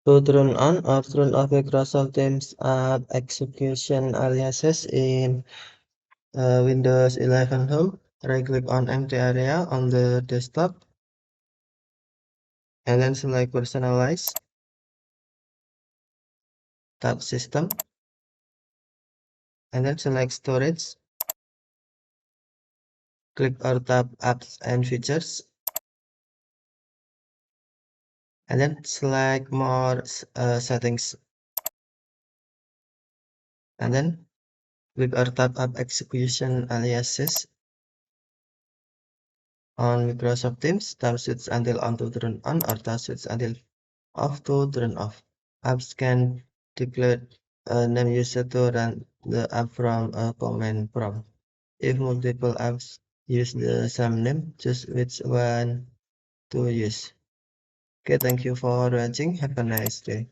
To turn on or turn off Microsoft Teams app execution aliases in Windows 11 Home, right-click on empty area on the desktop, and then select Personalize, tap System, and then select Storage, click or tap Apps and Features, and then select More Settings, and then click or tap App Execution Aliases on Microsoft Teams, tap switch until on to turn on or tap switch until off to turn off. Apps can declare a name user to run the app from a command prompt. If multiple apps use the same name, choose which one to use. Okay, thank you for watching. Have a nice day.